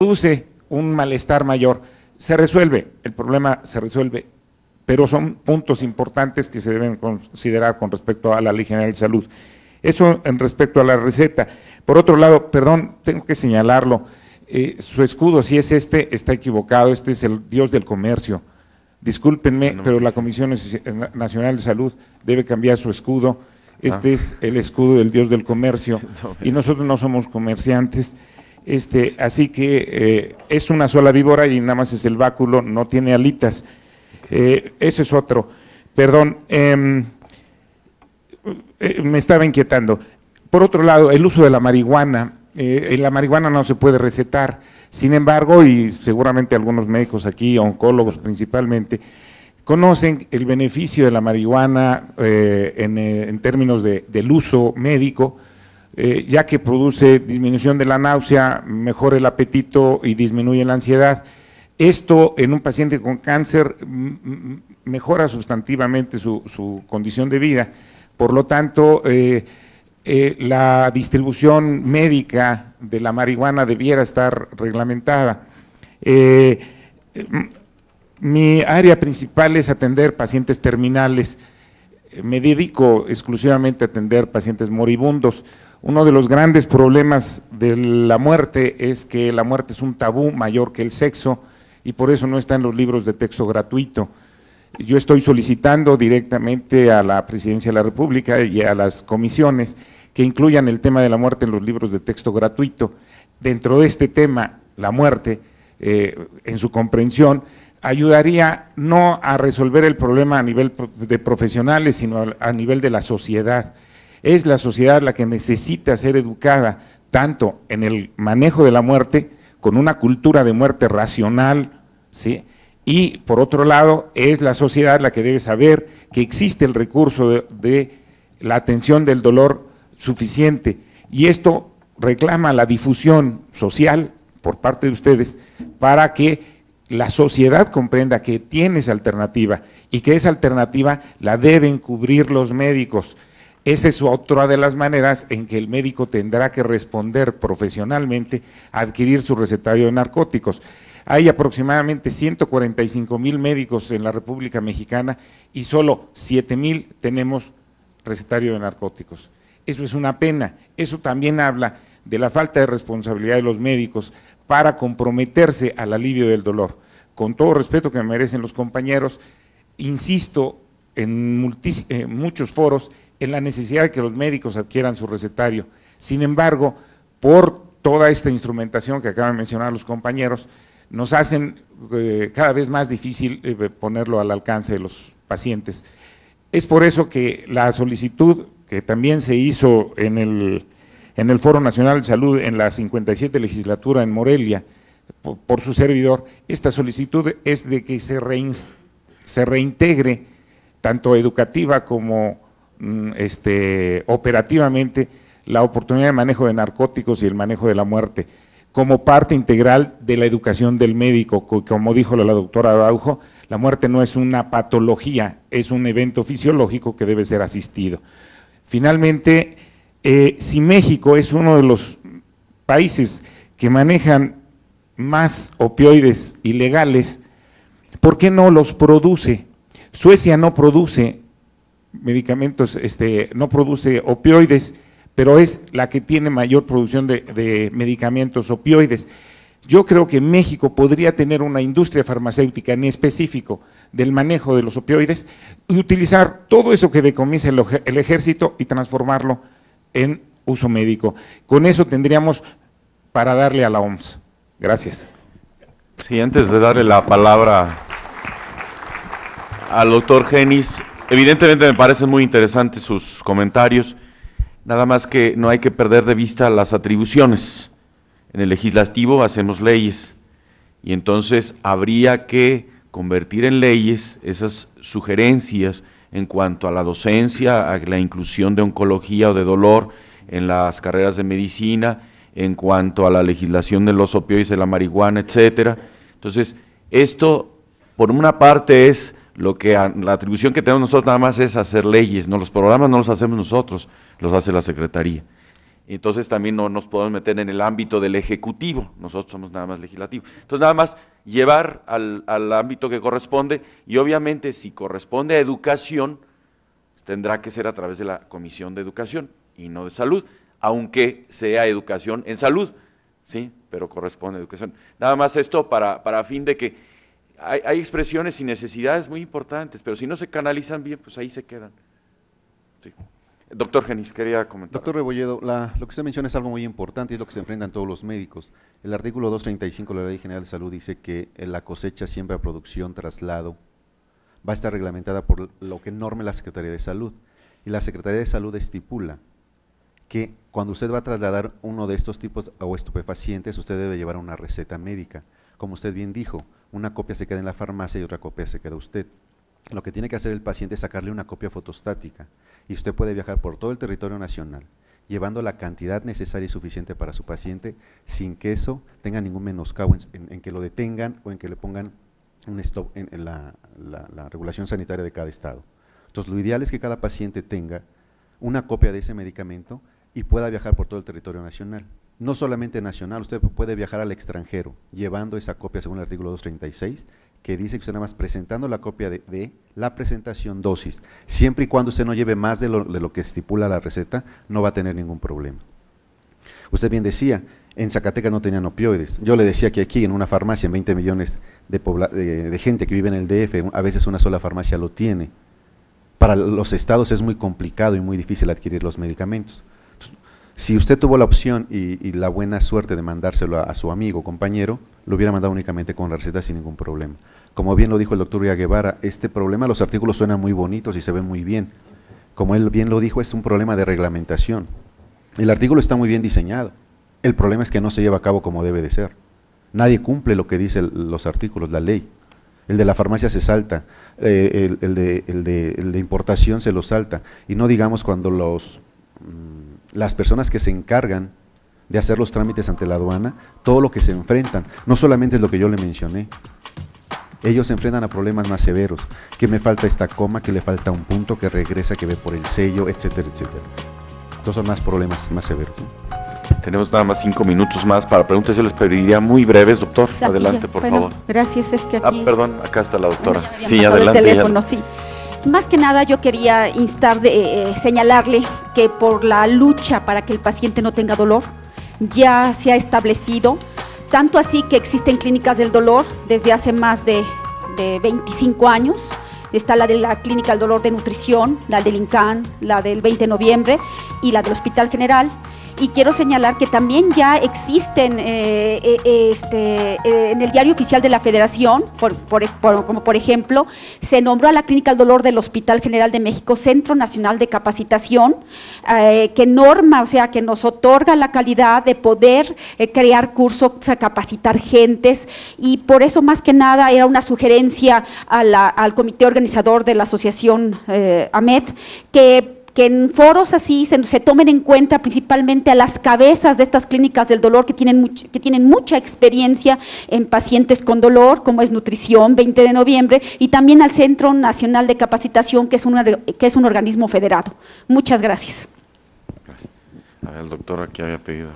produce un malestar mayor. Se resuelve, el problema se resuelve, pero son puntos importantes que se deben considerar con respecto a la Ley General de Salud. Eso en respecto a la receta. Por otro lado, perdón, tengo que señalarlo, su escudo, si es este, está equivocado, este es el Dios del Comercio. Discúlpenme, pero la Comisión Nacional de Salud debe cambiar su escudo. Este es el escudo del Dios del Comercio y nosotros no somos comerciantes. Así que es una sola víbora y nada más es el báculo, no tiene alitas. Ese es otro. Perdón, me estaba inquietando. Por otro lado, el uso de la marihuana no se puede recetar. Sin embargo, y seguramente algunos médicos aquí, oncólogos principalmente, conocen el beneficio de la marihuana en términos del uso médico, ya que produce disminución de la náusea, mejora el apetito y disminuye la ansiedad. Esto en un paciente con cáncer mejora sustantivamente su condición de vida. Por lo tanto, la distribución médica de la marihuana debiera estar reglamentada. Mi área principal es atender pacientes terminales. Me dedico exclusivamente a atender pacientes moribundos. Uno de los grandes problemas de la muerte es que la muerte es un tabú mayor que el sexo y por eso no está en los libros de texto gratuito. Yo estoy solicitando directamente a la Presidencia de la República y a las comisiones que incluyan el tema de la muerte en los libros de texto gratuito. Dentro de este tema, la muerte, en su comprensión, ayudaría no a resolver el problema a nivel de profesionales, sino a nivel de la sociedad. Es la sociedad la que necesita ser educada tanto en el manejo de la muerte, con una cultura de muerte racional, ¿sí? Y por otro lado, es la sociedad la que debe saber que existe el recurso de la atención del dolor suficiente, y esto reclama la difusión social por parte de ustedes para que la sociedad comprenda que tiene esa alternativa y que esa alternativa la deben cubrir los médicos. Esa es otra de las maneras en que el médico tendrá que responder profesionalmente a adquirir su recetario de narcóticos. Hay aproximadamente 145,000 médicos en la República Mexicana y solo 7,000 tenemos recetario de narcóticos. Eso es una pena. Eso también habla de la falta de responsabilidad de los médicos para comprometerse al alivio del dolor. Con todo respeto que me merecen los compañeros, insisto en muchos foros en la necesidad de que los médicos adquieran su recetario. Sin embargo, por toda esta instrumentación que acaban de mencionar los compañeros, nos hacen cada vez más difícil ponerlo al alcance de los pacientes. Es por eso que la solicitud que también se hizo en el Foro Nacional de Salud en la 57 legislatura en Morelia, por su servidor, esta solicitud es de que se reintegre tanto educativa como operativamente la oportunidad de manejo de narcóticos y el manejo de la muerte como parte integral de la educación del médico. Como dijo la doctora Araujo, la muerte no es una patología, es un evento fisiológico que debe ser asistido. Finalmente, si México es uno de los países que manejan más opioides ilegales, ¿por qué no los produce? Suecia no produce medicamentos, no produce opioides, pero es la que tiene mayor producción de medicamentos opioides. Yo creo que México podría tener una industria farmacéutica en específico del manejo de los opioides y utilizar todo eso que decomisa el ejército y transformarlo en uso médico. Con eso tendríamos para darle a la OMS. Gracias. Sí, antes de darle la palabra al doctor Genis, evidentemente me parecen muy interesantes sus comentarios, nada más que no hay que perder de vista las atribuciones. En el legislativo hacemos leyes y entonces habría que convertir en leyes esas sugerencias en cuanto a la docencia, a la inclusión de oncología o de dolor en las carreras de medicina, en cuanto a la legislación de los opioides, de la marihuana, etcétera. Entonces, esto, por una parte, es lo que la atribución que tenemos nosotros nada más es hacer leyes, no, los programas no los hacemos nosotros, los hace la Secretaría. Entonces también no nos podemos meter en el ámbito del Ejecutivo, nosotros somos nada más legislativo. Entonces nada más llevar al ámbito que corresponde, y obviamente si corresponde a educación, tendrá que ser a través de la Comisión de Educación y no de Salud, aunque sea educación en salud, ¿sí? Pero corresponde a educación. Nada más esto para fin de que hay expresiones y necesidades muy importantes, pero si no se canalizan bien, pues ahí se quedan. Sí. Doctor Genís, quería comentar. Doctor Rebolledo, lo que usted menciona es algo muy importante y es lo que se enfrentan todos los médicos. El artículo 235 de la Ley General de Salud dice que la cosecha, siembra, producción, traslado va a estar reglamentada por lo que norme la Secretaría de Salud. Y la Secretaría de Salud estipula que cuando usted va a trasladar uno de estos tipos o estupefacientes, usted debe llevar una receta médica. Como usted bien dijo, una copia se queda en la farmacia y otra copia se queda usted. Lo que tiene que hacer el paciente es sacarle una copia fotostática y usted puede viajar por todo el territorio nacional llevando la cantidad necesaria y suficiente para su paciente sin que eso tenga ningún menoscabo en que lo detengan o en que le pongan un stop en la regulación sanitaria de cada estado. Entonces lo ideal es que cada paciente tenga una copia de ese medicamento y pueda viajar por todo el territorio nacional. No solamente nacional, usted puede viajar al extranjero llevando esa copia según el artículo 236, que dice que usted nada más presentando la copia de la presentación dosis, siempre y cuando usted no lleve más de lo que estipula la receta, no va a tener ningún problema. Usted bien decía, en Zacatecas no tenían opioides. Yo le decía que aquí en una farmacia, en 20 millones de gente que vive en el DF, a veces una sola farmacia lo tiene. Para los estados es muy complicado y muy difícil adquirir los medicamentos. Si usted tuvo la opción y la buena suerte de mandárselo a su amigo o compañero, lo hubiera mandado únicamente con la receta sin ningún problema. Como bien lo dijo el doctor Uriah Guevara, este problema, los artículos suenan muy bonitos y se ven muy bien. Como él bien lo dijo, es un problema de reglamentación. El artículo está muy bien diseñado. El problema es que no se lleva a cabo como debe de ser. Nadie cumple lo que dicen los artículos, la ley. El de la farmacia se salta, el de importación se lo salta. Y no digamos cuando las personas que se encargan de hacer los trámites ante la aduana, todo lo que se enfrentan, no solamente es lo que yo le mencioné, ellos se enfrentan a problemas más severos, que me falta esta coma, que le falta un punto, que regresa, que ve por el sello, etcétera, etcétera. Entonces son más problemas más severos. Tenemos nada más 5 minutos más para preguntas, yo les pediría muy breves, doctor, aquí adelante por favor. Gracias, es que aquí… perdón, acá está la doctora. Bueno, sí, adelante. El teléfono, sí. Más que nada yo quería señalarle que por la lucha para que el paciente no tenga dolor, ya se ha establecido, tanto así que existen clínicas del dolor desde hace más de 25 años, está la de la Clínica del Dolor de Nutrición, la del INCAN, la del 20 de noviembre y la del Hospital General. Y quiero señalar que también ya existen en el Diario Oficial de la Federación, como por ejemplo, se nombró a la Clínica del Dolor del Hospital General de México Centro Nacional de Capacitación, que norma, o sea, que nos otorga la calidad de poder crear cursos, a capacitar gentes, y por eso más que nada era una sugerencia al comité organizador de la asociación AMED, que en foros así se tomen en cuenta principalmente a las cabezas de estas clínicas del dolor que tienen mucha experiencia en pacientes con dolor, como es Nutrición, 20 de noviembre, y también al Centro Nacional de Capacitación, que es un organismo federado. Muchas gracias. Gracias. A ver, el doctor aquí había pedido.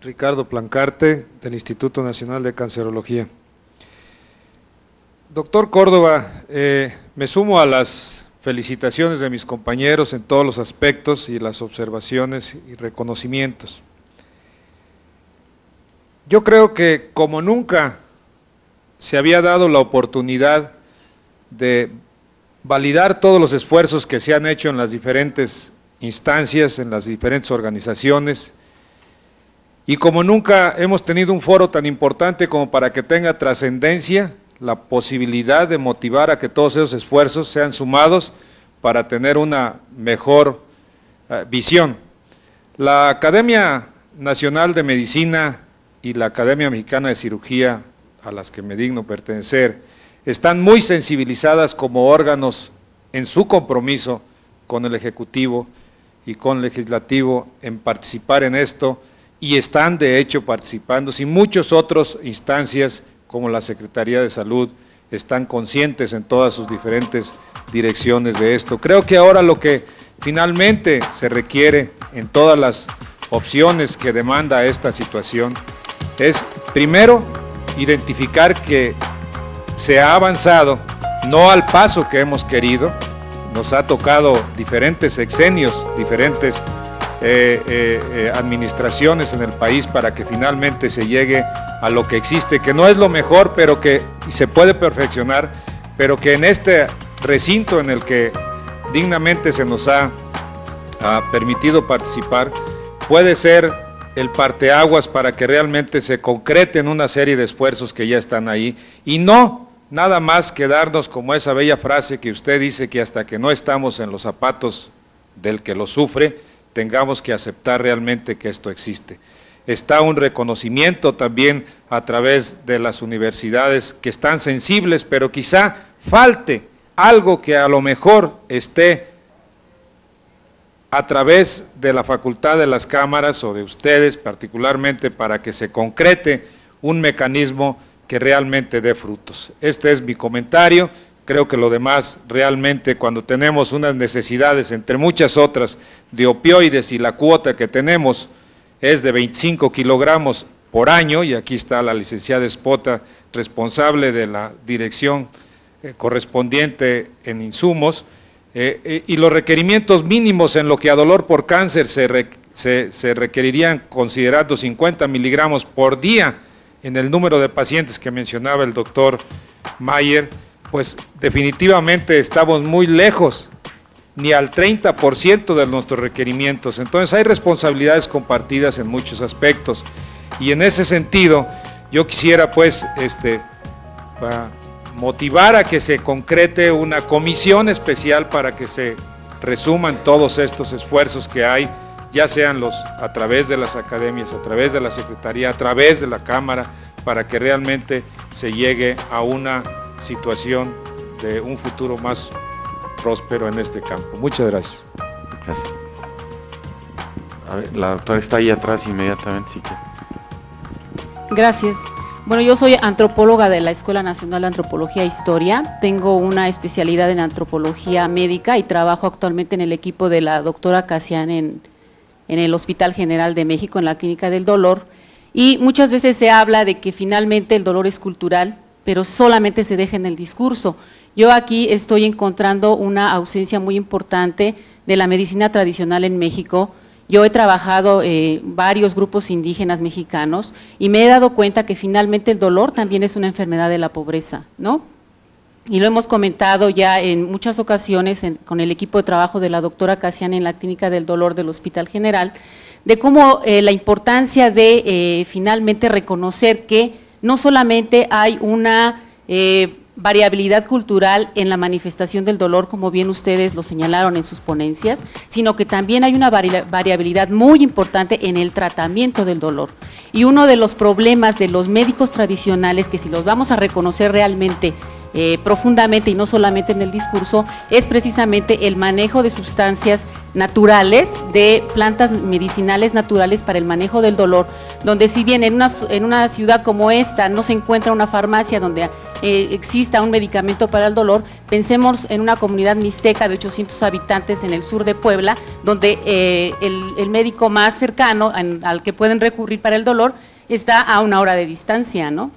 Ricardo Plancarte, del Instituto Nacional de Cancerología. Doctor Córdoba, me sumo a las felicitaciones de mis compañeros en todos los aspectos y las observaciones y reconocimientos. Yo creo que como nunca se había dado la oportunidad de validar todos los esfuerzos que se han hecho en las diferentes instancias, en las diferentes organizaciones, y como nunca hemos tenido un foro tan importante como para que tenga trascendencia, la posibilidad de motivar a que todos esos esfuerzos sean sumados para tener una mejor visión. La Academia Nacional de Medicina y la Academia Mexicana de Cirugía, a las que me digno pertenecer, están muy sensibilizadas como órganos en su compromiso con el Ejecutivo y con el Legislativo en participar en esto, y están de hecho participando, y muchas otras instancias como la Secretaría de Salud están conscientes en todas sus diferentes direcciones de esto. Creo que ahora lo que finalmente se requiere en todas las opciones que demanda esta situación es, primero, identificar que se ha avanzado, no al paso que hemos querido, nos ha tocado diferentes sexenios, diferentes administraciones en el país para que finalmente se llegue a lo que existe, que no es lo mejor, pero que se puede perfeccionar, pero que en este recinto en el que dignamente se nos ha permitido participar, puede ser el parteaguas para que realmente se concreten una serie de esfuerzos que ya están ahí, y no nada más quedarnos como esa bella frase que usted dice, que hasta que no estamos en los zapatos del que lo sufre, tengamos que aceptar realmente que esto existe. Está un reconocimiento también a través de las universidades que están sensibles, pero quizá falte algo que a lo mejor esté a través de la facultad de las cámaras o de ustedes particularmente, para que se concrete un mecanismo que realmente dé frutos. Este es mi comentario. Creo que lo demás realmente, cuando tenemos unas necesidades entre muchas otras de opioides, y la cuota que tenemos es de 25 kilogramos por año, y aquí está la licenciada Espota, responsable de la dirección correspondiente en insumos, y los requerimientos mínimos en lo que a dolor por cáncer se requerirían, considerando 50 miligramos por día en el número de pacientes que mencionaba el doctor Mayer, pues definitivamente estamos muy lejos, ni al 30% de nuestros requerimientos. Entonces hay responsabilidades compartidas en muchos aspectos, y en ese sentido yo quisiera pues motivar a que se concrete una comisión especial para que se resuman todos estos esfuerzos que hay, ya sean a través de las academias, a través de la Secretaría, a través de la Cámara, para que realmente se llegue a una situación de un futuro más próspero en este campo. Muchas gracias. Gracias. A ver, la doctora está ahí atrás inmediatamente, sí que. Gracias. Bueno, yo soy antropóloga de la Escuela Nacional de Antropología e Historia, tengo una especialidad en antropología médica y trabajo actualmente en el equipo de la doctora Casian en el Hospital General de México, en la Clínica del Dolor, y muchas veces se habla de que finalmente el dolor es cultural, pero solamente se deja en el discurso. Yo aquí estoy encontrando una ausencia muy importante de la medicina tradicional en México. Yo he trabajado varios grupos indígenas mexicanos y me he dado cuenta que finalmente el dolor también es una enfermedad de la pobreza, ¿no? Y lo hemos comentado ya en muchas ocasiones con el equipo de trabajo de la doctora Casian en la Clínica del Dolor del Hospital General, de cómo la importancia de finalmente reconocer que no solamente hay una variabilidad cultural en la manifestación del dolor, como bien ustedes lo señalaron en sus ponencias, sino que también hay una variabilidad muy importante en el tratamiento del dolor. Y uno de los problemas de los médicos tradicionales, que si los vamos a reconocer realmente profundamente y no solamente en el discurso, es precisamente el manejo de sustancias naturales, de plantas medicinales naturales para el manejo del dolor, donde si bien en una ciudad como esta no se encuentra una farmacia donde exista un medicamento para el dolor, pensemos en una comunidad mixteca de 800 habitantes en el sur de Puebla, donde el médico más cercano al que pueden recurrir para el dolor está a 1 hora de distancia, ¿no?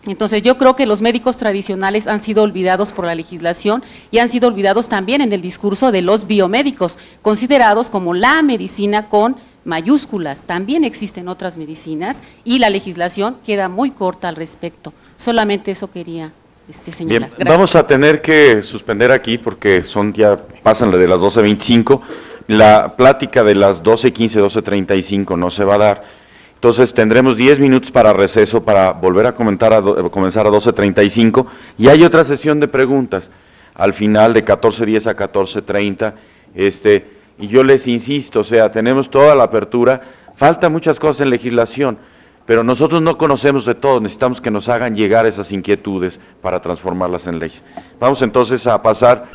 Entonces yo creo que los médicos tradicionales han sido olvidados por la legislación y han sido olvidados también en el discurso de los biomédicos, considerados como la medicina con mayúsculas. También existen otras medicinas y la legislación queda muy corta al respecto. Solamente eso quería señalar. Bien, vamos a tener que suspender aquí porque ya pasan de las 12:25. La plática de las 12:15, 12:35 no se va a dar. Entonces tendremos 10 minutos para receso para volver a comenzar a 12:35, y hay otra sesión de preguntas al final de 14:10 a 14:30, y yo les insisto, o sea, tenemos toda la apertura, falta muchas cosas en legislación, pero nosotros no conocemos de todo, necesitamos que nos hagan llegar esas inquietudes para transformarlas en leyes. Vamos entonces a pasar